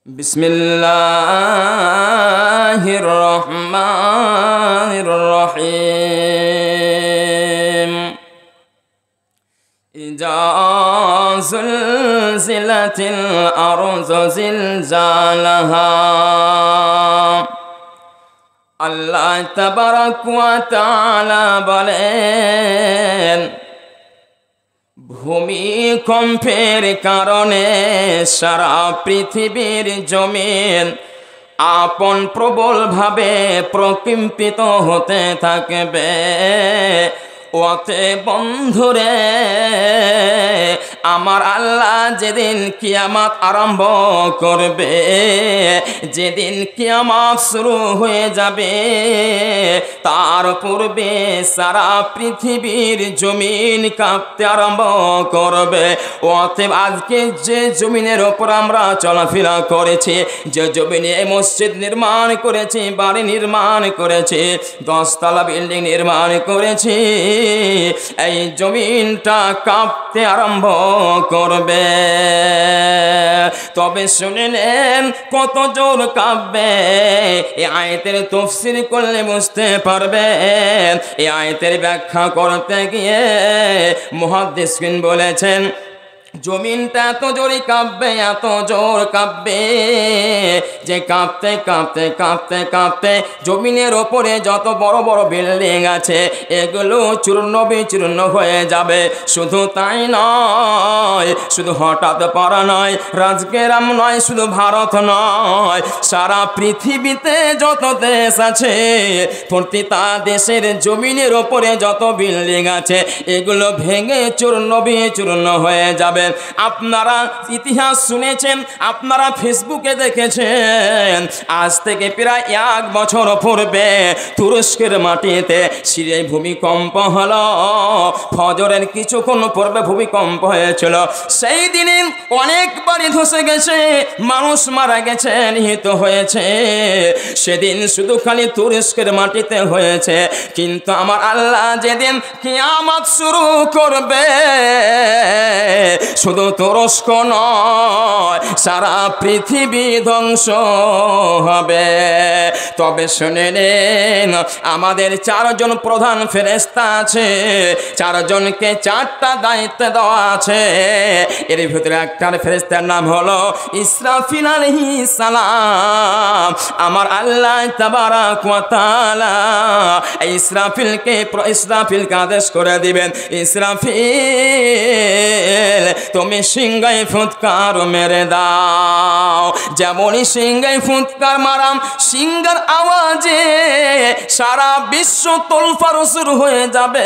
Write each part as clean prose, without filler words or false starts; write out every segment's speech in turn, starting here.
বিসমিল্লাহির রহমানির রহিম। ইজা যুলজিলাতিল আরযু জিলজালাহা। আল্লাহ তাবারাক ওয়া তাআলা বলেন, ভূমিকম্পের কারণে সারা পৃথিবীর জমিন আপন প্রবলভাবে প্রকম্পিত হতে থাকবে। ওতে বন্ধুরে, আমার আল্লাহ যেদিন কিয়ামত আরম্ভ করবে, যেদিন কিয়ামত শুরু হয়ে যাবে, তার পূর্বে সারা পৃথিবীর জমিন কাঁপতে আরম্ভ করবে। অতএব আজকে যে জমিনের ওপর আমরা চলাফেরা করেছি, যে জমিনে মসজিদ নির্মাণ করেছি, বাড়ি নির্মাণ করেছি, 10 তলা বিল্ডিং নির্মাণ করেছি, এই জমিনটা কাঁপতে আরম্ভ করবে। তবে শুনলেন কত জোর কাঁপবে, এই আয়াতের তাফসীর করলে বুঝতে পারবেন। এই আয়াতের ব্যাখ্যা করতে গিয়ে মুহাদ্দিসিন বলেছেন, জমিনটা এত জোরে কাঁপবে, এত জোর কাঁপবে যে কাঁপতে কাঁপতে কাঁপতে কাঁপতে জমিনের ওপরে যত বড় বড় বিল্ডিং আছে এগুলো চূর্ণ বিচূর্ণ হয়ে যাবে। শুধু তাই নয়, শুধু হঠাৎ পড়া নয়, রাজগ্রাম নয়, শুধু ভারত নয়, সারা পৃথিবীতে যত দেশ আছে প্রতিটা দেশের জমিনের ওপরে যত বিল্ডিং আছে এগুলো ভেঙে চূর্ণ বিচূর্ণ হয়ে যাবে। আপনারা ইতিহাস শুনেছেন, আপনারা ফেসবুকে দেখেছেন, আজ থেকে প্রায় 1 বছর পূর্বে তুরস্কের মাটিতে সিরিয়ায় ভূমিকম্প হলো। ফজরের কিছুক্ষণ পূর্বে ভূমিকম্প হয়েছিল। সেই দিনে অনেক বাড়ি ধসে গেছে, মানুষ মারা গেছে, নিহত হয়েছে। সেদিন শুধু খালি তুরস্কের মাটিতে হয়েছে, কিন্তু আমার আল্লাহ যেদিন কিয়ামত শুরু করবে, শুধু তুরস্ক নয়, সারা পৃথিবী ধ্বংস হবে। তবে শুনে নিন, আমাদের 4 জন প্রধান ফেরেশতা আছে, 4 জনকে 4টা দায়িত্ব দেওয়া আছে। এর ভিতরে একটা ফেরেশতার নাম হলো ইসরাফিল আলাইহিস সালাম। আমার আল্লাহ তাবারাক ওয়া তাআলা ইসরাফিলকে আদেশ করে দিবেন, ইসরাফিল তুমি সিংহায় ফুৎকার মেরে দাও। যেমনই সিংহায় ফুৎকার মারাম, সিংহার আওয়াজে সারা বিশ্ব তোলপাড় শুরু হয়ে যাবে।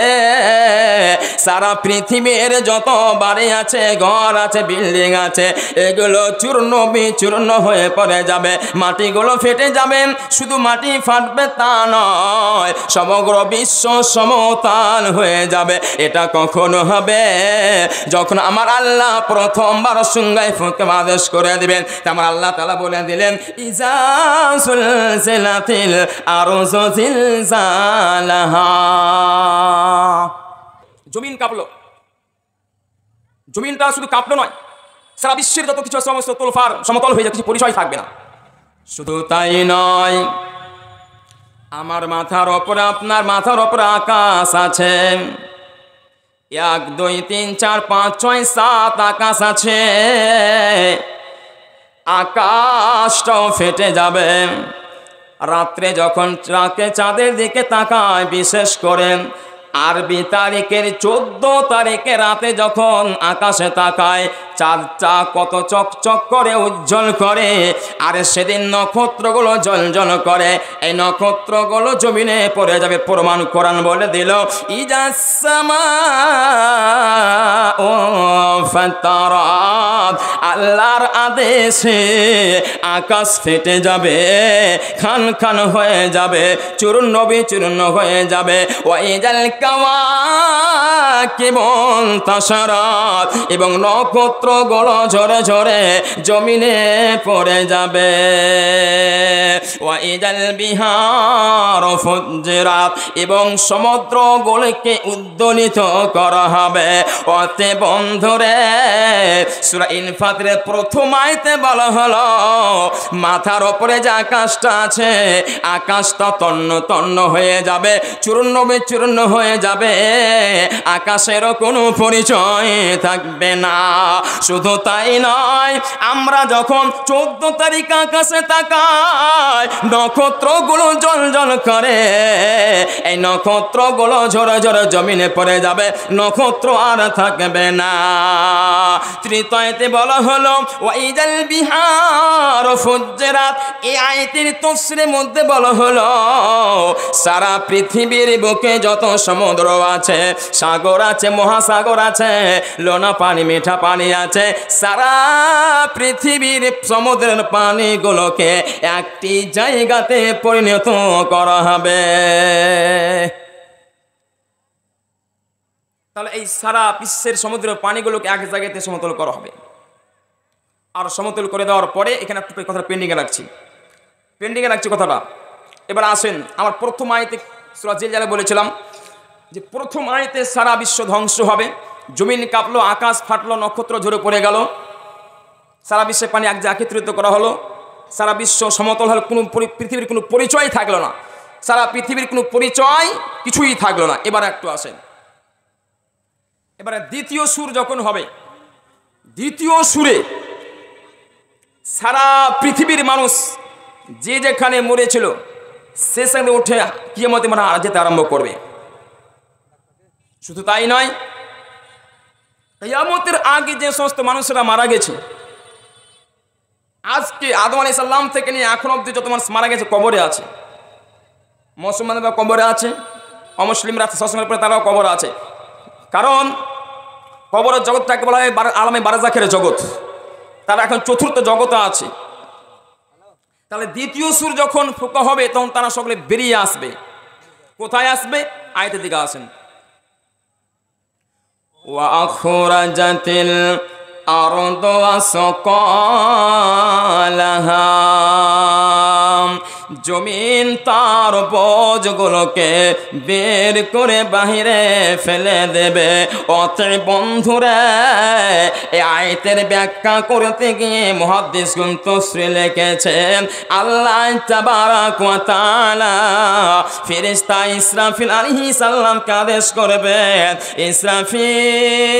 সারা পৃথিবীর যত বাড়ি আছে, ঘর আছে, বিল্ডিং আছে, এগুলো চূর্ণ বিচূর্ণ হয়ে পড়ে যাবে, মাটিগুলো ফেটে যাবে। শুধু মাটি ফাটবে তা নয়, সমগ্র বিশ্ব সমতল হয়ে যাবে। এটা কখন হবে? যখন আমার আল্লাহ প্রথমবার সিংহায় ফুৎকার আদেশ করে দিবেন। আমার আল্লাহ তাআলা বলে দিলেন, ইজা যুলজিলাতিল আরযু জিলজালাহা। জমিন কাঁপলো। জমিনটা শুধু কাঁপলো নয়, সারা বিশ্বের যত কিছু সমস্ত তোলফার সমতল হয়ে যাবে, কিছু পরিচয় থাকবে না। শুধু তাই নয়, আমার মাথার ওপরে, আপনার মাথার ওপরে আকাশ আছে। 1 2 3 4 5 6 7 আকাশ আছে। আকাশটাও ফেটে যাবে। রাত্রে যখন চাঁদের দিকে তাকায়, বিশেষ করে আরবি তারিখের 14 তারিখে রাতে যখন আকাশে তাকায়, চাঁদটা কত চকচক করে, উজ্জ্বল করে। আর সেদিন নক্ষত্রগুলো জ্বলজ্বল করে। এই নক্ষত্রগুলো জমিনে পড়ে যাবে। প্রমাণ কোরআন বলে দিল, ইজাস সামাউ ফাতারাত। আল্লাহর আদেশে আকাশ ফেটে যাবে, খান খান হয়ে যাবে, চূর্ণ বিচূর্ণ হয়ে যাবে। ওয়াইজাল কাওয়াকিবু ইনতাশারাত। এবং নক্ষত্র নক্ষত্রগুলো ঝরে ঝরে জমিনে পড়ে যাবে। ওয়াইদাল বিহার ফুজ্জিরাত, এবং সমুদ্রগুলোকে উদ্দোলিত করা হবে। অতে বন্ধুরে সূরা ইনফাতিরের প্রথম আয়াতে বলা হলো মাথার উপরে যে আকাশটা আছে আকাশটা তন্ন তন্ন হয়ে যাবে, চূর্ণ বিচূর্ণ হয়ে যাবে, আকাশেরও কোনো পরিচয় থাকবে না। শুধু তাই নয়, আমরা যখন 14 তারিখ আকাশে তাকাই নক্ষত্রগুলো জ্বলজ্বল করে, এই নক্ষত্রগুলো ঝরে ঝরে জমিনে পড়ে যাবে, নক্ষত্র আর থাকবে না। তৃতীয়তে বলা হলো ওয়াইদাল বিহার ফুজ্জিরাত, এই আয়াতের তাফসীরের মধ্যে বলা হলো সারা পৃথিবীর বুকে যত সমুদ্র আছে, সাগর আছে, মহাসাগর আছে, লোনা পানি মিঠা পানি আছে, সারা পৃথিবীর সমুদ্রের পানিগুলোকে একটি জায়গাতে পরিণত করা হবে। তাহলে এই সারা বিশ্বের সমুদ্রের পানিগুলোকে এক জায়গাতে সমতল করা হবে। আর সমতল করে দেওয়ার পরে এখানে একটু কথা পেন্ডিংয়ে রাখছি কথাটা। এবার আসেন, আমার প্রথম আয়াতে সূরা জিলজালে বলেছিলাম যে প্রথম আয়াতে সারা বিশ্ব ধ্বংস হবে, জমিন কাঁপলো, আকাশ ফাটলো, নক্ষত্র ঝরে পড়ে গেল, সারা বিশ্বের পানি এক জায়গায় একত্রিত করা হলো, সারা বিশ্ব সমতল হল, কোনো পৃথিবীর কোনো পরিচয় থাকলো না, সারা পৃথিবীর কোনো পরিচয় কিছুই থাকলো না। এবার একটু আসেন, এবারে দ্বিতীয় সুর যখন হবে, দ্বিতীয় সুরে সারা পৃথিবীর মানুষ যে যেখানে মরেছিল সে সেখানে উঠে কিয়ামতে মানে যেতে আরম্ভ করবে। শুধু তাই নয়, কিয়ামতের আগে যে সমস্ত মানুষেরা মারা গেছে, আজকে আদম আলাইহিস সালাম থেকে নিয়ে এখন অবধি যত মানুষ মারা গেছে কবরে আছে, মুসলমানরা কবরে আছে, অমুসলিমরা সবসময় পরে তারাও কবরে আছে। কারণ কবরের জগৎটাকে বলা হয় আলামে বারজাখের জগৎ, তারা এখন চতুর্থ জগতে আছে। তাহলে দ্বিতীয় সুর যখন ফোঁকা হবে তখন তারা সকলে বেরিয়ে আসবে। কোথায় আসবে? আয়াতের দিকে আসেন। ওয়া আখরাজাতিল আরদু আসকালাহা, জমিন তার বোঝগুলোকে বের করে বাহিরে ফেলে দেবে। অতএব বন্ধুরা, এই আয়াতের ব্যাখ্যা করতে গিয়ে মুহাদ্দিসগণ তাফসীর লিখেছেন আল্লাহ তাবারাক ওয়া তাআলা ফেরেশতা ইসরাফিল আলাইহিস সালামকে আদেশ করবেন, ইসরাফিল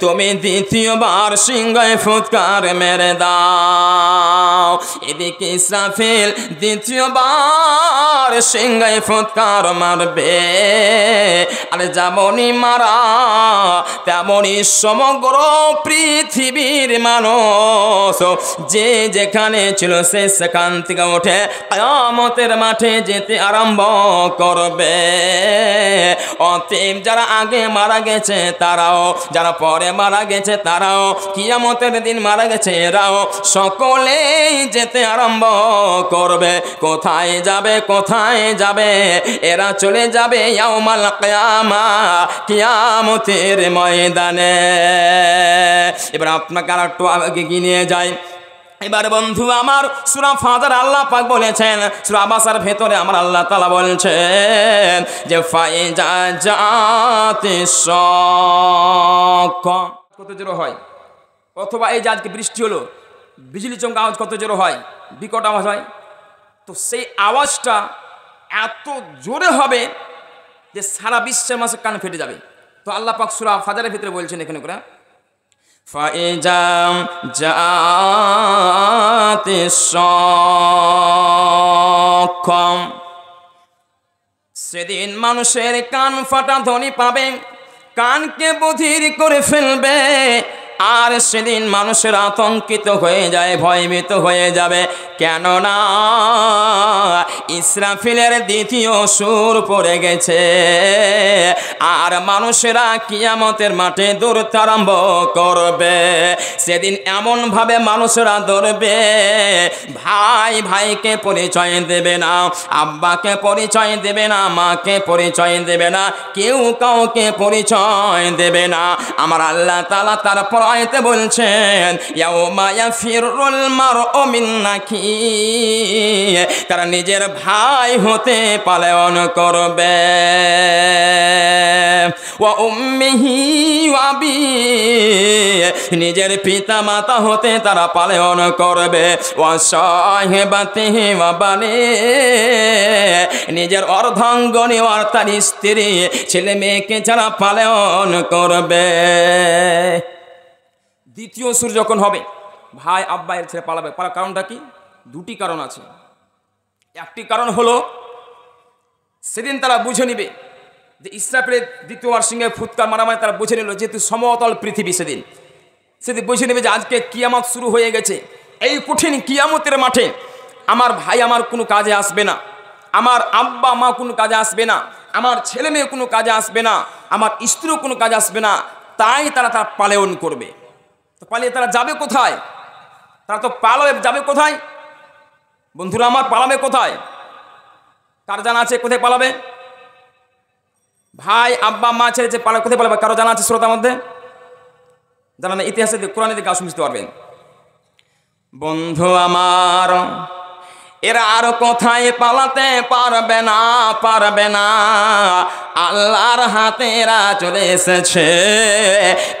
তুমি দ্বিতীয়বার সিংহে ফুৎকার মেরে দাও। এদিকে ইসরাফিল দ্বিতীয়বার সিংহে ফুৎকার মারবে, আর যেমনই মারা তেমনই সমগ্র পৃথিবীর মানুষ যে যেখানে ছিল সে সেখান থেকে উঠে কিয়ামতের মাঠে যেতে আরম্ভ করবে। অতএব যারা আগে মারা গেছে তারাও, যারা পরে মারা গেছে তারাও, কিয়ামতের দিন মারা গেছে এরাও সকলেই যেতে আরম্ভ করবে। কোথায় যাবে? কোথায় যাবে? এরা চলে যাবে ইয়াউমাল কিয়ামা, কিয়ামতের ময়দানে। এবার আপনাকে আর একটু আগে গিয়ে নিয়ে যাই। এবার বন্ধু আমার, সূরা ফাতির আল্লাহ পাক বলেছেন, সূরা আবাসার ভেতরে আমার আল্লাহ তাআলা বলছেন যে ফাইজা জাতিস সাক্কা, কত জোরে হয়, অথবা এই যে আজকে বৃষ্টি হলো, বিজলি চমকা আওয়াজ কত জোরে হয়, বিকট আওয়াজ হয়। তো সেই আওয়াজটা এত জোরে হবে যে সারা বিশ্বের মানুষের কান ফেটে যাবে। তো আল্লাহ পাক সূরা ফাতিরের ভিতরে বলছেন এখানে করে ফাইজা জাতিস সাক্কা, সেদিন মানুষের কান ফাটা ধ্বনি পাবে, কানকে বধির করে ফেলবে। আর সেদিন মানুষের আতঙ্কিত হয়ে যায়, ভয়ভীত হয়ে যাবে, কেননা ইসরাফিলের দ্বিতীয় সুর পড়ে গেছে। আর মানুষেরা কিয়ামতের মাঠে দৌড়তে আরম্ভ করবে। সেদিন এমনভাবে মানুষেরা দৌড়বে, ভাই ভাইকে পরিচয় দেবে না, আব্বাকে পরিচয় দেবে না, মাকে পরিচয় দেবে না, কেউ কাউকে পরিচয় দেবে না। আমার আল্লাহ তাআলা তারপর আয়াতে বলছেন ইয়াউমা ইয়াফিরুল মারউ মিন আখিহি, তারা নিজের ভাই হতে পালায়ন করবে, ওয়া উম্মিহি ওয়া আবিহি, নিজের পিতা মাতা হতে তারা পালায়ন করবে, ওয়া সাহিবাতিহি ওয়া বানিহি, নিজের অর্ধাঙ্গনী আর তার স্ত্রী ছেলে মেয়েকে যারা পালায়ন করবে। দ্বিতীয় সুর যখন হবে ভাই আব্বা এর ছেড়ে পালাবে, পালার কারণটা কি? দুটি কারণ আছে। একটি কারণ হলো সেদিন তারা বুঝে নিবে যে ইসরাফিলের দ্বিতীয়বার সিংহে ফুৎকার মারামারি, তারা বুঝে নিল যেহেতু সমতল পৃথিবী, সেদিন বুঝে নেবে যে আজকে কিয়ামত শুরু হয়ে গেছে। এই কঠিন কিয়ামতের মাঠে আমার ভাই আমার কোনো কাজে আসবে না, আমার আব্বা মা কোনো কাজে আসবে না, আমার ছেলে মেয়ে কোনো কাজে আসবে না, আমার স্ত্রীও কোনো কাজে আসবে না। তাই তারা পালায়ন করবে। তো পালিয়ে তারা যাবে কোথায়? তারা তো পালাবে, যাবে কোথায় বন্ধুরা আমার? পালাবে কোথায়? কার জানা আছে কোথায় পালাবে? ভাই আব্বা মা ছেড়ে যে পালাবে, কোথায় পালাবে? কারো জানা আছে শ্রোতার মধ্যে? জানা না? ইতিহাসে কোরআনে দিকে আসুন, বুঝতে পারবেন। বন্ধু আমার, এরা আর কোথায় পালাতে পারবে না, পারবে না। আল্লাহর হাতে এরা চলে এসেছে,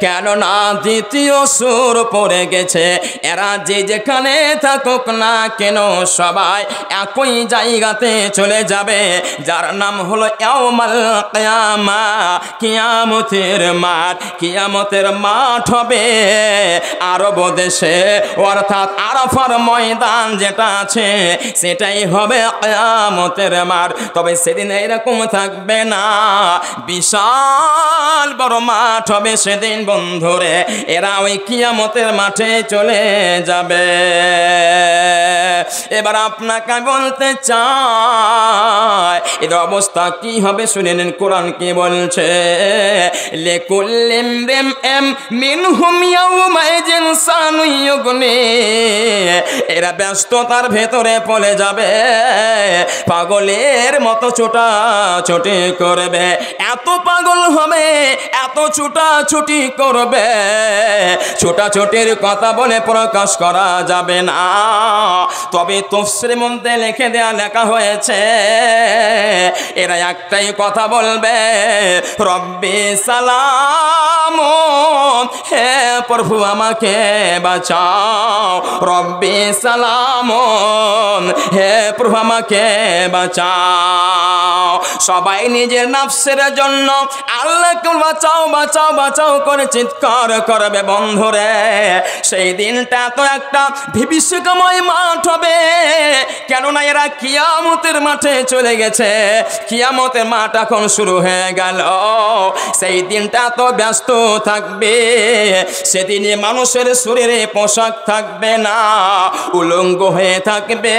কেননা দ্বিতীয় সুর পড়ে গেছে। এরা যে যেখানে থাকুক না কেন সবাই একই জায়গাতে চলে যাবে, যার নাম হলো ইয়াউমাল কিয়ামা, কিয়ামতের মাঠ। কিয়ামতের মাঠ হবে আরব দেশে, অর্থাৎ আরাফার ময়দান যেটা আছে সেটাই হবে কিয়ামতের মাঠ। তবে সেদিন এরকম থাকবে না, বিশাল বড় মাঠ হবে সেদিন বন্ধুরে। এরা ওই কিয়ামতের মাঠে চলে যাবে। এবার আপনাকে বলতে চাই এদের অবস্থা কি হবে শুনে নিন, কোরআন কি বলছে। লিকুল্লি ইমরিম মিনহুম ইয়াউমাইজিন শানুন ইউগনি, এরা ব্যস্ততার ভেতরে পড়ে যাবে, পাগলের মতো ছোটাছুটি করবে। এত পাগল হবে, এত ছোটাছুটি করবে, ছোটাছুটির কথা বলে প্রকাশ করা যাবে না। তবে তাফসীরের মধ্যে লিখে দেয়া লেখা হয়েছে এরা একটাই কথা বলবে, রব্বি সালামুন, হে প্রভু আমাকে বাঁচাও, রব্বি সালামুন, হে প্রভু আমাকে বাঁচাও। সবাই নিজের নফসের জন্য আল্লাহকে বাঁচাও বাঁচাও বাঁচাও করে চিৎকার করবে বন্ধুরে। সেই দিনটা তো একটা বিভীষিকাময় মাঠ হবে, কেননা এরা কিয়ামতের মাঠে চলে গেছে, কিয়ামতের মাঠ এখন শুরু হয়ে গেল। সেই দিনটা তো ব্যস্ত থাকবে, সেদিনে মানুষের শরীরে পোশাক থাকবে না, উলঙ্গ হয়ে থাকবে,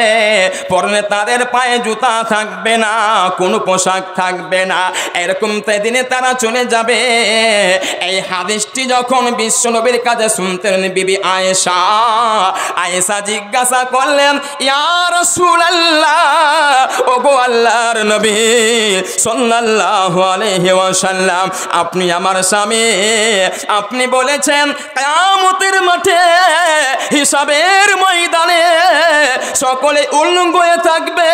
পরনে তাদের পায়ে জুতা থাকবে না, কোনো পোশাক থাকবে না। এরকম দিনে তারা চলে যাবে। এই হাদিসটি যখন বিশ্বনবীর কাছে শুনতেন বিবি আয়েশা, আয়েশা জিজ্ঞাসা করলেন, ইয়া রাসূলুল্লাহ, ওগো আল্লাহর নবী সাল্লাল্লাহু আলাইহি ওয়াসাল্লাম, আপনি আমার স্বামী, আপনি বলেছেন কিয়ামতের মাঠে হিসাবের ময়দানে সকলে উলঙ্গ হয়ে থাকবে,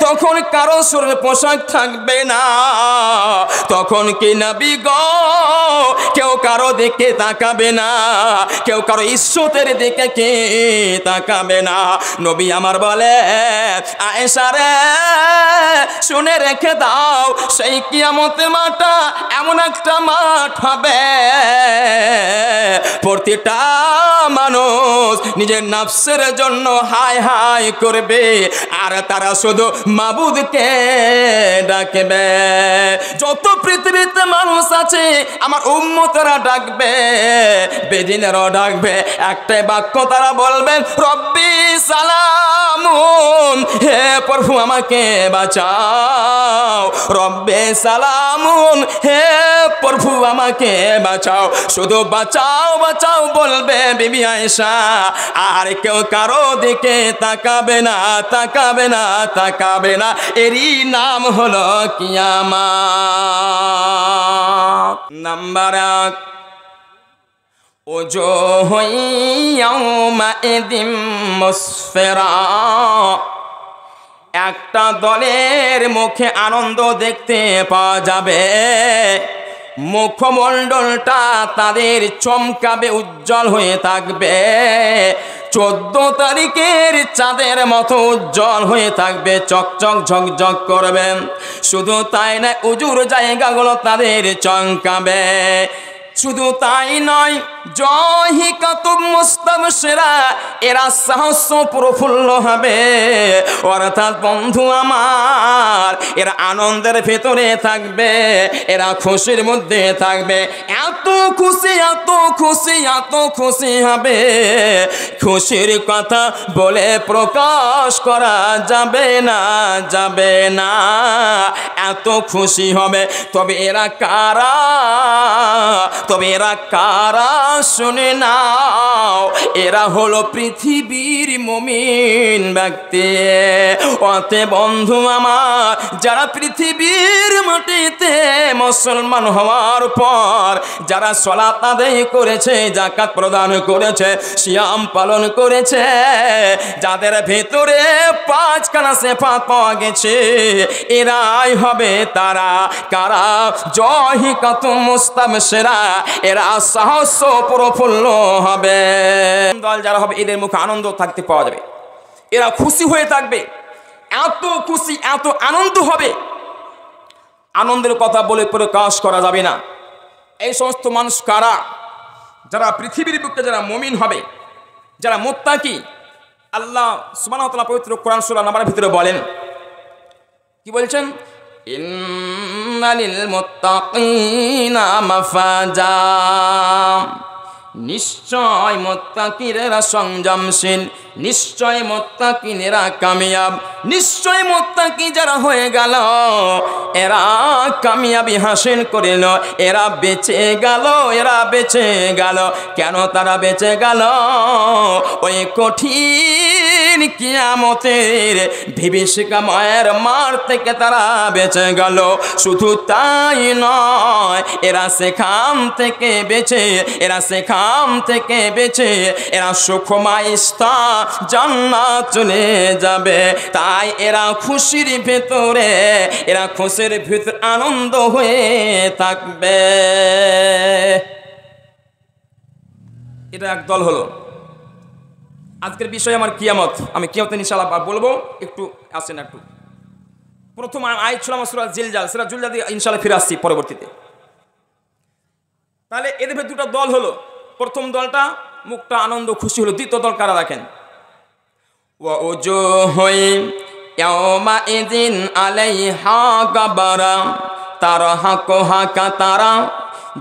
তখন কারো শরীরে পোশাক থাকবে না। তখন কি নবী গো কেউ কারো দিকে তাকাবে না, কেউ কারো ইজ্জতের দিকে কি তাকাবে না। নবী আমার বলে, আয়েশা রে শুনে রেখে দাও, সেই কিয়ামতের মাঠটা এমন একটা মাঠ হবে প্রতিটা মানুষ নিজের নফসের জন্য হায় হায় করবে, আর তারা শুধু মাবুদকে ডাকবে। যত পৃথিবীতে মানুষ আছে আমার উম্মতরা ডাকবে, বেদিনেরাও ডাকবে, একটাই বাক্য তারা বলবেন, রব্বি সালামুন, হে প্রভু আমাকে বাঁচাও, রব্বি সালামুন, হে প্রভু আমাকে বাঁচাও। শুধু বাঁচাও বাঁচাও বলবে বিবি আয়েশা, আর কেউ কারো দিকে তাকাবে না, তাকাবে না, তাকাবে না। এরই নাম হলো কিয়ামত। নাম্বার 1, ওজুহুন ইয়াওমাইযিন মুসফিরা, একটা দলের মুখে আনন্দ দেখতে পাওয়া যাবে, মুখমণ্ডলটা তাদের চমকাবে, উজ্জ্বল হয়ে থাকবে, 14 তারিখের চাঁদের মতো উজ্জ্বল হয়ে থাকবে, চকচক ঝকঝক করবে। শুধু তাই না, উজুর জায়গাগুলো তাদের চমকাবে। শুধু তাই নয়, জহিকাতুম মুস্তাবশিরা, এরা সাহস প্রফুল্ল হবে। অর্থাৎ বন্ধু আমার, এরা আনন্দের ভেতরে থাকবে, এরা খুশির মধ্যে থাকবে। এত খুশি, এত খুশি, এত খুশি হবে, খুশির কথা বলে প্রকাশ করা যাবে না, যাবে না, এত খুশি হবে। তবে এরা কারা? তবে এরা কারা? শুনে নাও, এরা হলো পৃথিবীর মুমিন ব্যক্তি। অতএব বন্ধু আমার, যারা পৃথিবীর মাটিতে মুসলমান হওয়ার পর যারা সালাত আদায় করেছে, যাকাত প্রদান করেছে, সিয়াম পালন করেছে, যাদের ভেতরে 5খানা সিফাত পাওয়া গেছে, এরাই হবে তারা। কারা? জহিকাতুম মুস্তাবশিরা, এরা সাহস প্রফুল্ল হবে। দল যারা হবে, এদের মুখে আনন্দ থাকতে পাওয়া যাবে, এরা খুশি হয়ে থাকবে, এত খুশি, এত আনন্দ হবে, আনন্দের কথা বলে প্রকাশ করা যাবে না। এই সমস্ত মানুষ কারা? যারা পৃথিবীর বুকে যারা মুমিন হবে, যারা মুত্তাকি। আল্লাহ সুবহানাহু ওয়া তাআলা পবিত্র কোরআন সূরা নাবার ভিতরে বলেন, কি বলছেন? ইন্নালিল মুত্তাকিনা মাফাজা, নিশ্চয় মুত্তাকিরা সংযমশীল, নিশ্চয় মুত্তাকিনেরা কামিয়াব, নিশ্চয় মুত্তাকি যারা হয়ে গেল এরা কামিয়াবি হাসিল করিল, এরা বেঁচে গেল, এরা বেঁচে গেল। কেন তারা বেঁচে গেল? ওই কঠিন কিয়ামতের বিভীষিকাময়ের মার থেকে তারা বেঁচে গেল। শুধু তাই নয়, এরা সেখান থেকে বেঁচে, এরা সেখান থেকে বেঁচে এরা সুখময় স্থান জান্নাত চলে যাবে। তাই এরা খুশির ভেতরে, এরা খুশির ভিতরে আনন্দ হয়ে থাকবে। এটা এক দল হলো। আজকের বিষয় আমার কিয়ামত, আমি কিয়ামতের ইনশাআল্লাহ বলবো, একটু আসেন একটু। প্রথম আয়াত ছিল আমার সূরা জিলজাল, সূরা জিলজাল দিয়ে ইনশাআল্লাহ ফিরে আসছি পরবর্তীতে। তাহলে এদের ভেতরে দুটো দল হলো। প্রথম দলটা মুখটা আনন্দ খুশি হলো। দ্বিতীয় দল কারা দেখেন? ওয়াজুহুন ইয়াওমাইযিন আলাইহা গাবারা তারহাকুহা কাতারা।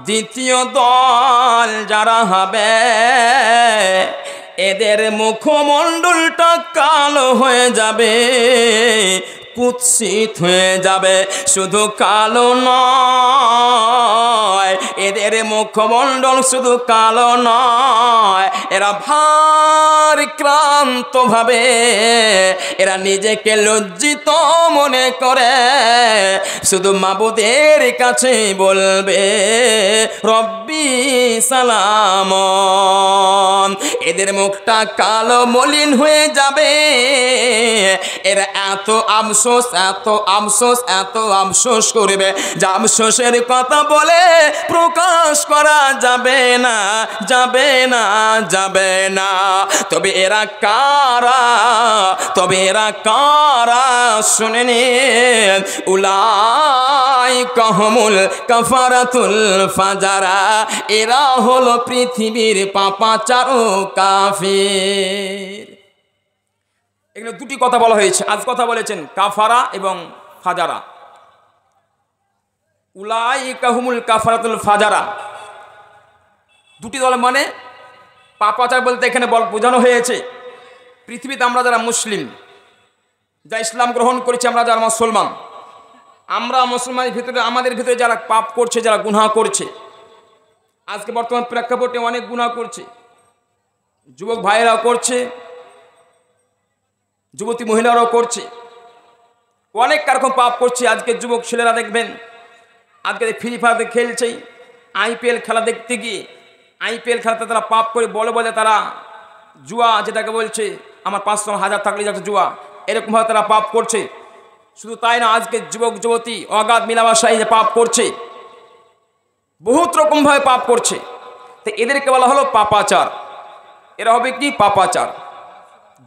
দ্বিতীয় দল যারা হবে, এদের মুখমণ্ডলটা কালো হয়ে যাবে, কুৎসিত হয়ে যাবে। শুধু কালো নয়, এদের মুখমণ্ডল শুধু কালো নয়, এরা ভার ক্লান্ত ভাবে, এরা নিজেকে লজ্জিত মনে করে, শুধু মাবুদের কাছে বলবে রব্বি সালামন। এদের মুখটা কালো মলিন হয়ে যাবে। এরা এত আফসোস, এত আফসোস, এত আফসোস করবে, যা আফসোসের কথা বলে প্রকাশ করা যাবে না, যাবে না, যাবে না। তবে এরা কারা? তবে এরা কারা? শুনে নিন, উলাইকা হুমুল কাফারাতুল ফাজারা। এরা হলো পৃথিবীর পাপাচার ও কাফির। এখানে দুটি কথা বলা হয়েছে। আজ কথা বলেছেন কাফারা এবং ফাজারা। উলাইকা হুমুল কাফারাতুল ফাজারা, দুটি দল মানে পাপাচার বলতে এখানে বোঝানো হয়েছে পৃথিবীতে আমরা যারা মুসলিম, যা ইসলাম গ্রহণ করেছি, আমরা যারা মুসলমান, আমরা মুসলমানের ভিতরে, আমাদের ভিতরে যারা পাপ করছে, যারা গুনাহ করছে, আজকে বর্তমান প্রেক্ষাপটে অনেক গুনাহ করছে, যুবক ভাইয়েরাও করছে, যুবতী মহিলারাও করছে, অনেক রকম পাপ করছে। আজকে যুবক ছেলেরা দেখবেন আজকে ফ্রি ফায়ার খেলছে, IPL খেলা দেখতে গিয়ে IPL খেলাতে তারা পাপ করে বলে বলে তারা জুয়া যেটাকে বলছে, আমার 500,000 থাকলে যাচ্ছে জুয়া, এরকমভাবে তারা পাপ করছে। শুধু তাই না, আজকে যুবক যুবতী অগাধ মিলামেশায় যে পাপ করছে, বহুত রকমভাবে পাপ করছে। তো এদেরকে বলা হলো পাপাচার। এরা হবে কি? পাপাচার।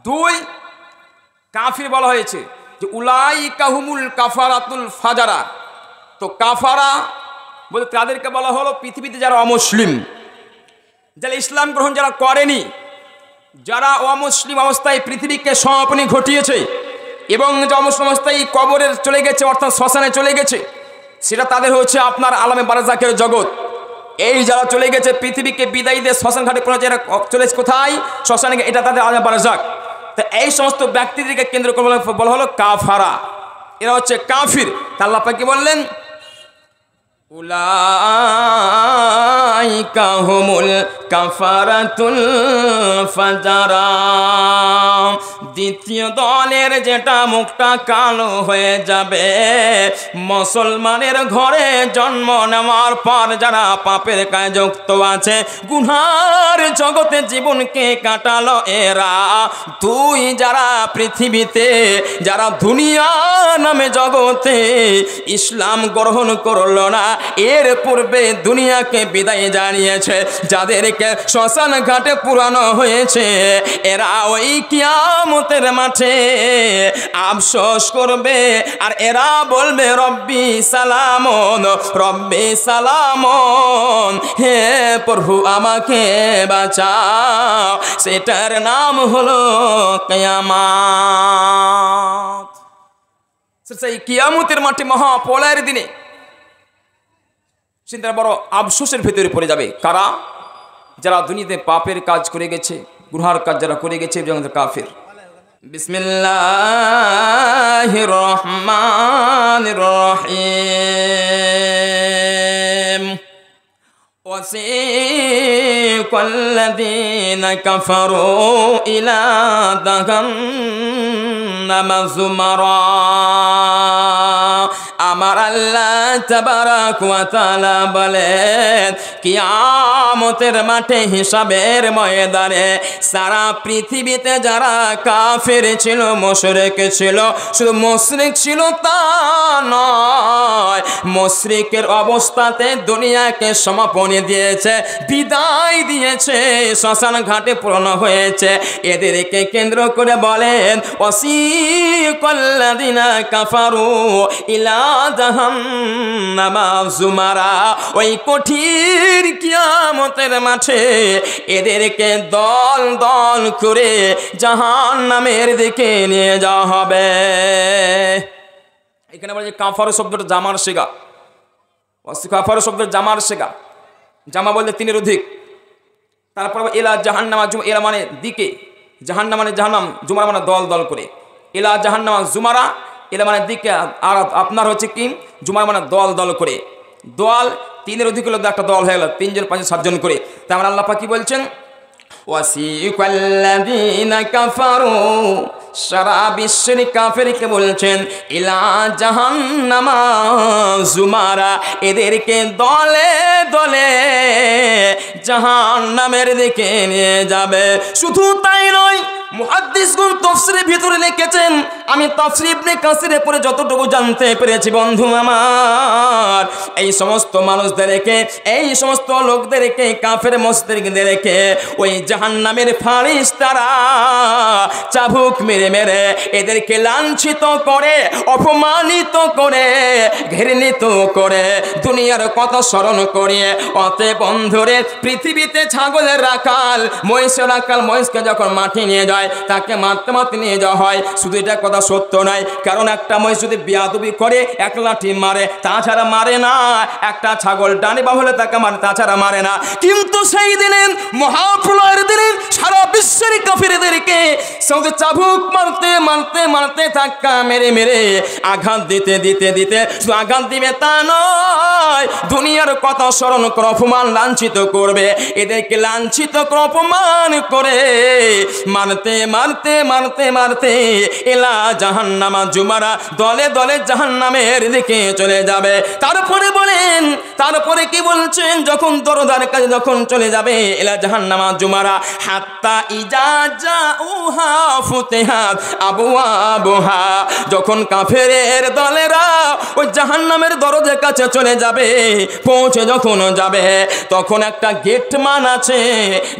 2 কাফির বলা হয়েছে যে উলাইকা হুমুল কাফারাতুল ফাজারা। তো কাফারা বলতে তাদেরকে বলা হলো পৃথিবীতে যারা অমুসলিম, যারা ইসলাম গ্রহণ যারা করেনি, যারা অমুসলিম অবস্থায় পৃথিবীকে সমাপনী ঘটিয়েছে এবং যে অমুসলিম অবস্থায় কবরের চলে গেছে, অর্থাৎ শ্মশানে চলে গেছে, সেটা তাদের হচ্ছে আপনার আলামে বারজাখের জগৎ। এই যারা চলে গেছে পৃথিবীকে বিদায় দিয়ে শ্মশান ঘাটে কোনো যারা চলে কোথায়? শ্মশানে, এটা তাদের আলামে বারজাখ। তো এই সমস্ত ব্যক্তিদেরকে কেন্দ্র করে বলা হলো কাফারা। এরা হচ্ছে কাফির। তা আল্লাহ পাক কি বললেন? উলাইকা হুমুল কাফারাতুল ফাজারা। দ্বিতীয় দলের যেটা মুখটা কালো হয়ে যাবে, মুসলমানের ঘরে জন্ম নেওয়ার পর যারা পাপের কাজে যুক্ত আছে, গুনার জগতে জীবনকে কাটালো এরা। 2 যারা পৃথিবীতে, যারা দুনিয়া নামে জগতে ইসলাম গ্রহণ করলো না, এর পূর্বে দুনিয়াকে বিদায় জানিয়েছে, যাদেরকে শ্মশান ঘাটে পুরানো হয়েছে, এরা ওই কিয়ামতের মাঠে আফসোস করবে আর এরা বলবে রব্বি সালামন, রব্বি সালামন, হে প্রভু আমাকে বাঁচাও। সেটার নাম হলো কিয়ামত। সেই কিয়ামতের মাঠে মহাপ্রলয়ের দিনে সে বড় আফসোসের ভেতরে পড়ে যাবে। কারা? যারা দুনিয়াতে পাপের কাজ করে গেছে, গুনার কাজ যারা করে গেছে, যেমন কাফির। বিসমিল্লাহির রহমানির রহিম। ওয়াসিকাল্লাযীনা কাফারু ইলা জাহান্নামা যুমারা। আমার আল্লাহ তাবারাক ওয়া তাআলা বলেন, কিয়ামতের মাঠে হিসাবের ময়দানে সারা পৃথিবীতে যারা কাফের ছিল, মুশরিক ছিল, শুধু মুশরিক ছিল তা নয়, মুশরিকের অবস্থাতে দুনিয়াকে সমাপনী দিয়েছে, বিদায় দিয়েছে, শ্মশান ঘাটে পূর্ণ হয়েছে, এদেরকে কেন্দ্র করে বলেন ওয়াসিকাল্লাযীনা কাফারু ইলা জাহান্নামা যুমারা। ওই কঠিন কিয়ামতের মাঠে এদেরকে দল দল করে জাহান্নামের দিকে নিয়ে যাওয়া হবে। এখানে বলে যে কাফার শব্দটা জামার শেগা। কাফার শব্দের জামার শেগা। জামা বলতে 3 অধিক। তারপর এলা জাহান্নামা, এলা মানে দিকে, জাহান্নাম মানে জাহান্নাম, জুমারা মানে দল দল করে, এলা জাহান্নামা জুমারা, এলা মানে দিকে, আর আপনার হচ্ছে কি জুমার মানে দল দল করে। দল 3 অধিক হলে একটা দল হয়ে গেল, 3 জন 5 জন 7 জন করে। তার মানে আল্লাহ পাক কি বলছেন? ওয়াসিকাল্লাযীনা কাফারু, সারা বিশ্বের কাফেরকে বলছেন ইলা জাহান্নামা যুমারা, এদেরকে দলে দলে জাহান্নামের দিকে নিয়ে যাবে। শুধু তাই নয়, মুহাদ্দিসগণ তাফসীরের ভিতরে লিখেছেন, আমি তাফসীর ইবনে কাসিরে পড়ে যতটুকু জানতে পেরেছি বন্ধু আমার, এই সমস্ত মানুষদেরকে, এই সমস্ত লোকদেরকে, কাফের মুশরিকদেরকে ওই জাহান্নামের ফারিস্তারা চাবুক মেরে মেরে এদেরকে লাঞ্ছিত করে, অপমানিত করে, ঘৃণিত করে, দুনিয়ার কথা স্মরণ করিয়ে। অতএব বন্ধুরে, পৃথিবীতে ছাগলের রাখাল, মহিষের রাখাল, মহিষকে যখন মাঠে নিয়ে যায় তাকে মারতে মারতে নিয়ে যাওয়া হয়। শুধু এটা কথা সত্য নয়, কারণ একটা মহিষ যদি বেয়াদবি করে 1 লাঠি মারে, তাছাড়া মারে না। একটা ছাগল ডানে বা হলে তাকে মারে, তাছাড়া মারে না। কিন্তু সেই দিনে, মহাপ্রলয়ের দিনে, সারা বিশ্বের কাফিরদেরকে সৌদি চাবুক মারতে মারতে মারতে ধাক্কা মেরে মেরে আঘাত দিতে দিতে দিতে শুধু আঘাত দিবে তা নয়, দুনিয়ার কথা স্মরণ করে অপমান লাঞ্ছিত করবে, এদেরকে লাঞ্ছিত করে অপমান করে মারতে মারতে মারতে মারতে এলা জাহান্নামা জুমারা দলে দলে জাহান্নামের দিকে চলে যাবে। তারপরে বলেন, তারপরে কি বলছেন, যখন দরদার কাছে যখন চলে যাবে এলা জাহান্নামা জুমারা হাত্তা ইজা জাউহা ফুতিহাত আবওয়াবুহা, যখন কাফেরের দলেরা ওই জাহান্নামের দরজার কাছে চলে যাবে, পৌঁছে যখন যাবে তখন একটা গেটম্যান আছে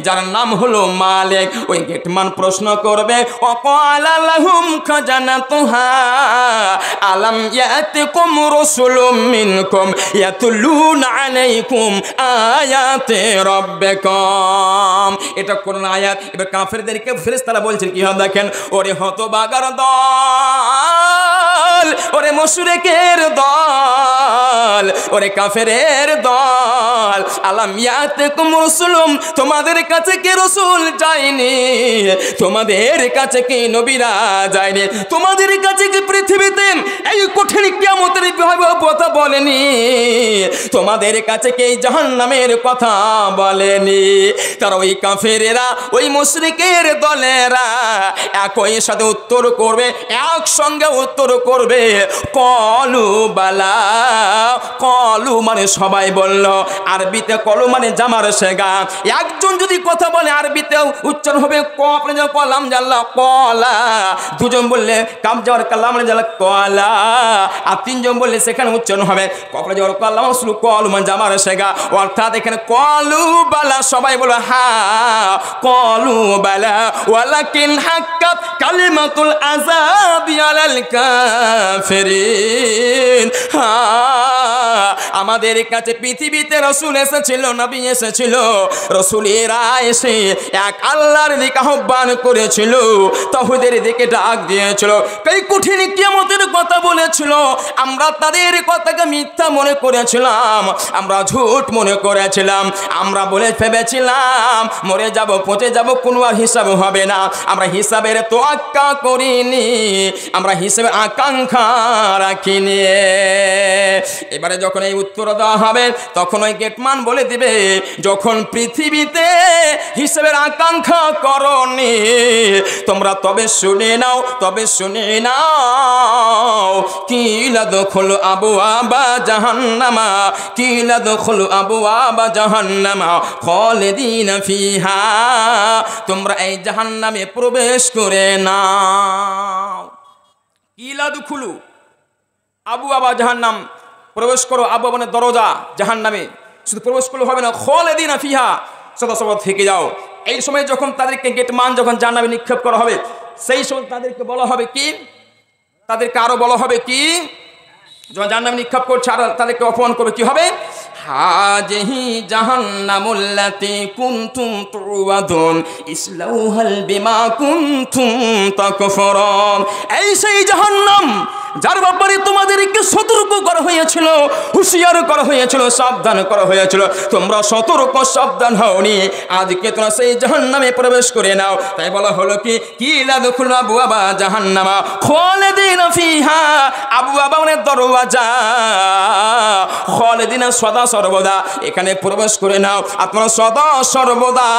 যার নাম হলো মালিক। ওই গেটম্যান প্রশ্ন করবে, ওয়াকালা লাহুম খাজানাতুহা আলাম ইয়াতিকুম রাসূলুম মিনকুম ইয়াতলুনা আলাইকুম আয়াতি রাব্বিকুম। এটা কোন আয়াত? এবার কাফেরদেরকে ফেরেশতারা বলছেন কি হয় দেখেন, ওরে হতভাগার দল, ওরে মুশরিকের দল, ওরে কাফেরের দল, আলাম ইয়াতিকুম রাসূলুম, তোমাদের কাছে কি রাসূল যায়নি? তোমাদের কাছে কি নবীরা যায়নি? তোমাদের কাছে কি পৃথিবীতে এই কঠিন কিয়ামতের ভয়াবহ কথা বলেনি? তোমাদের কাছে কি জাহান্নামের কথা বলেনি? তারা ওই কাফেরেরা ওই মুশরিকের দলেরা একই সাথে উত্তর করবে, একসঙ্গে উত্তর করবে, কলু বালা। কলু মানে সবাই বলল, আরবিতে কলু মানে জামার সেগা। একজন যদি কথা বলে আরবিতে উচ্চারণ হবে কলাম জাল্লা কলা, দুজন বললে কাম যাওয়ার কালাম জাল্লা কলা, আর তিনজন বললে সেখানে উচ্চারণ হবে কপড়ে যাওয়ার কালাম শুরু কলু মানে জামার সেগা। অর্থাৎ এখানে কলু বালা সবাই বলো হা কলু বালা ওয়ালাকিন হাক্কাত কালিমাতুল আযাবি আলাল কাফিরিন। আমাদের কাছে পৃথিবীতে রাসূল এসেছিল, নবী এসেছিল, রাসূলেরা এসে এক আল্লাহর দিকে আহ্বান করেছিল, তাওহীদের দিকে ডাক দিয়েছিল, এই কঠিন কিয়ামতের কথা বলেছিল। আমরা তাদের কথাকে মিথ্যা মনে করেছিলাম, আমরা ঝুট মনে করেছিলাম, আমরা বলে ভেবেছিলাম মরে যাব পচে যাব কোনো আর হিসাব হবে না। আমরা হিসাবের তোয়াক্কা করিনি, আমরা হিসাবের আকাঙ্ক্ষা রাখিনি। এবারে যখন এই উত্তর দেওয়া হবে তখন ওই গেটম্যান বলে দিবে, যখন পৃথিবীতে হিসাবের আকাঙ্ক্ষা করনি তোমরা তবে শুনে নাও, তবে শুনে নাও, কিলা দখল আবওয়াবা জাহান্নামা, কিলা দখল আবওয়াবা জাহান্নামা খালিদিনা ফিহা, তোমরা এই জাহান্নামে প্রবেশ করে নাও। কিলা দখলু আবওয়াবা জাহান্নাম, প্রবেশ করো। আবু মানে দরজা জাহান্নামে, শুধু প্রবেশ করলে হবে না, খালিদিনা ফিহা, সদা সদা থেকে যাও। এই সময় যখন তাদেরকে গেটম্যান যখন জাহান্নামে নিক্ষেপ করা হবে, সেই সময় তাদেরকে বলা হবে কি, তাদেরকে আরো বলা হবে কি, যখন জাহান্নামে নিক্ষেপ করছে আর তাদেরকে অপমান করবে, কি হবে, হাজিহি জাহান্নামুল্লাতী কুনতুম তুআদুন ইসলাউহাল বিমা কুনতুম তাকফুরুন। এই সেই জাহান্নাম যার ব্যাপারে তোমাদেরকে সতর্ক করা হয়েছিল, হুঁশিয়ার করা হয়েছিল, সাবধান করা হয়েছিল, তোমরা সতর্ক সাবধান হওনি, আজকে তোমরা সেই জাহান্নামে প্রবেশ করে নাও। তাই বলা হলো কি, কিলা দুখুল আবওয়াবা জাহান্নামা খালিদিনা ফিহা, আবওয়াবা মানে দরওয়াজা, খালিদিনা সদা সর্বদা এখানে প্রবেশ করে নাও, আর তোমরা সদা সর্বদা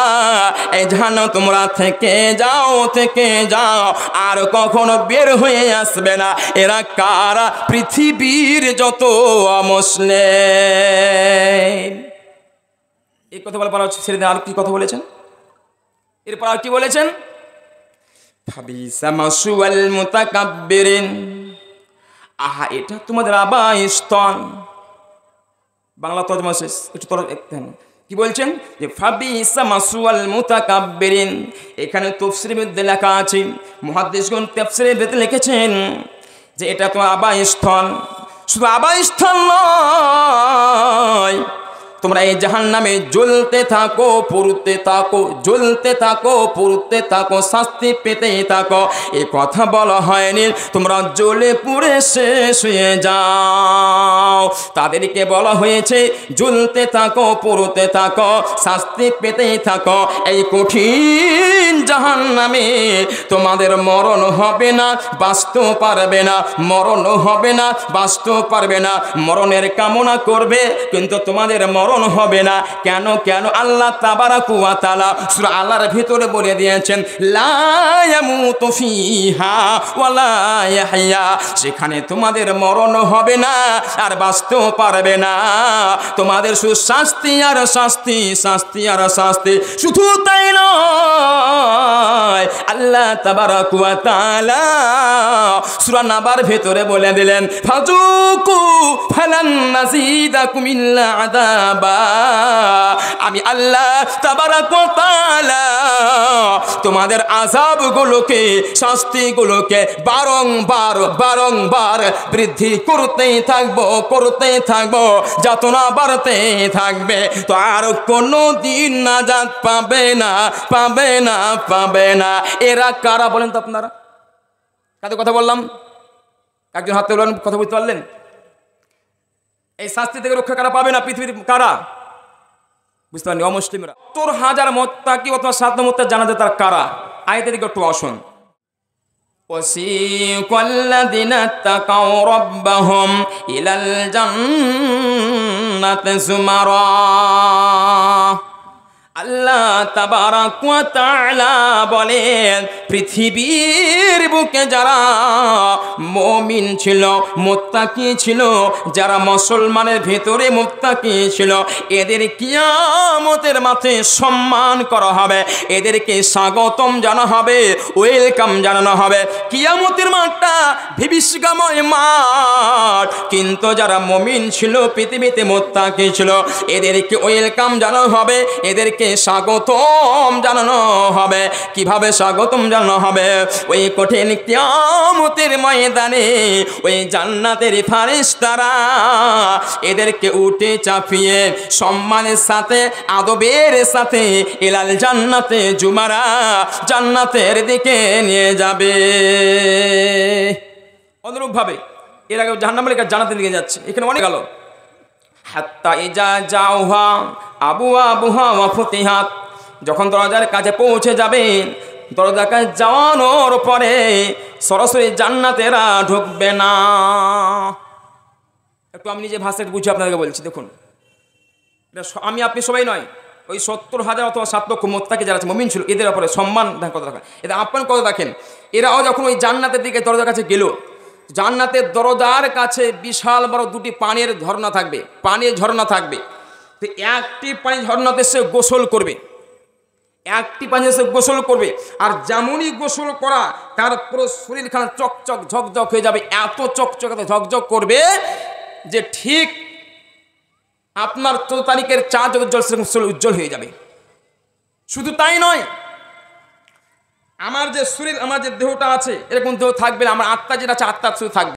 এই জাহান্নামে তোমরা থেকে যাও, থেকে যাও, আর কখনো বের হয়ে আসবে না। এরা কারা? পৃথিবীর যত অমুসলিম। এই কথা বলার পর ছেড়ে দেন, আর কি কথা বলেছেন এরপর, আর কি বলেছেন, ফাবিসা মাসওয়াল মুতাকাব্বিরিন, আহা এটা তোমাদের আবাসস্থল। বাংলা তরজমা শেষ, একটু কি বলছেন যে ফাবিসা মাসওয়াল মুতাকাব্বিরিন। এখানে তাফসীরের মধ্যে লেখা আছে, মুহাদ্দিসগণ তাফসীরের মধ্যে লিখেছেন যে এটা তোমার আবাসস্থল। শুধু আবাসস্থল নয়, তোমরা এই জাহান্নামে জ্বলতে থাকো, পুড়তে থাকো, জ্বলতে থাকো, পুড়তে থাকো, শাস্তি পেতে থাকো। এই কথা বলা হয়নি তোমরা জ্বলে পুড়ে শেষ হয়ে যাও। তাদেরকে বলা হয়েছে জ্বলতে থাকো, পুড়তে থাকো, শাস্তি পেতে থাকো। এই কঠিন জাহান্নামে তোমাদের মরণ হবে না, বাঁচতে পারবে না, মরণ হবে না, বাঁচতে পারবে না। মরণের কামনা করবে কিন্তু তোমাদের মরণ হবে না। কেন কেন? আল্লাহ তাবারাক ওয়া তাআলা সূরা আলার ভিতরে বলে দিয়েছেন লা ইয়ামুতু ফিহা ওয়া লা ইয়াহইয়া, সেখানে তোমাদের মরণ হবে না আর বাঁচতেও পারবে না। তোমাদের শুধু শাস্তি আর শাস্তি, শাস্তি আর শাস্তি। শুধু তাই নয়, আল্লাহ তাবারাক ওয়া তাআলা সূরা নাবার ভিতরে বলে দিলেন ফাজুকু ফালান নাযিদাকুম ইল্লা আযাবা। আমি আল্লাহ তাবারাক ওয়া তাআলা তোমাদের আযাবগুলোকে, শাস্তিগুলোকে বারংবার বারংবার বৃদ্ধি করতেই থাকবো, করতেই থাকবো, যাতনা বাড়তে থাকবে। তো আর কোনো দিন নাজাত পাবে না, পাবে না, পাবে না। এরা কারা বলেন তো আপনারা? কাদের কথা বললাম? একজন হাতে বলেন, কথা বুঝতে পারলেন? এই শাস্তি থেকে রক্ষা কারা পাবে না পৃথিবীর? কারা বুঝতে পারেন? অমুসলিমরা। ৭০,০০০ মুত্তাকি অথবা ৭ মুত্তাকি জানা যায় তার কারা। আয়াতের দিকে একটু আসুন। ওয়াসিকাল্লাযিনা তাকাউ রাব্বাহুম ইলাল জান্নাতি যুমারা। আল্লাহ তাবারাক ওয়া তাআলা বলেন পৃথিবীর বুকে যারা মুমিন ছিল, মুত্তাকি ছিল, যারা মুসলমানের ভিতরে মুত্তাকি ছিল, এদের কিয়ামতের মাঠে সম্মান করা হবে, এদেরকে স্বাগতম জানানো হবে, ওয়েলকাম জানানো হবে। কিয়ামতের মাঠটা ভীতিসময় মাঠ, কিন্তু যারা মুমিন ছিল, পৃথিবীতে মুত্তাকি ছিল, এদেরকে ওয়েলকাম জানানো হবে, এদেরকে স্বাগতম জানানো হবে। কিভাবে স্বাগতম জানানো হবে? ওই কঠিন কিয়ামতের ময়দানে ওই জান্নাতের ফেরেশতারা এদেরকে উঠে চাপিয়ে সম্মানের সাথে, আদবের সাথে ইলাল জান্নাতে জুমারা, জান্নাতের দিকে নিয়ে যাবে। অনুরূপভাবে এর আগে জাহান্নামের দিকে জান্নাতের দিকে যাচ্ছে, এখানে অনেক গেল। হাত্তা ইজা জাওহা আবওয়াবুহা ওয়া ফুতিহাত, যখন দরজার কাছে পৌঁছে যাবেন, দরজার কাছে যাওয়ানোর পরে সরাসরি জান্নাতেরা ঢুকবে না। একটু আমি নিজে ভাষায় বুঝে আপনাদেরকে বলছি। দেখুন, আমি আপনি সবাই নয়, ওই ৭০,০০০ অথবা ৭ লক্ষ মুত্তাকি যারা আছে, মুমিন ছিল, এদের ব্যাপারে সম্মান কত রাখেন, এদের আপ্যায়ন কত রাখেন। এরাও যখন ওই জান্নাতের দিকে দরজার কাছে গেল, জান্নাতের দরজার কাছে বিশাল বড় 2টি পানির ঝর্ণা থাকবে, পানির ঝর্ণা থাকবে। তো একটি পানি ঝর্ণাতে সে গোসল করবে, একটি পানিতে সে গোসল করবে, আর যেমনই গোসল করা তার পুরো শরীরখানা চকচক ঝকঝক হয়ে যাবে। এত চকচক, এত ঝকঝক করবে যে ঠিক আপনার 14 তারিখের চাঁদ উজ্জ্বল সেরকম উজ্জ্বল হয়ে যাবে। শুধু তাই নয়, আমার যে শরীর, আমার যে দেহটা আছে, এরকম দেহ থাকবে না। আমার আত্মা যেটা আছে, আত্মা শুধু থাকবে।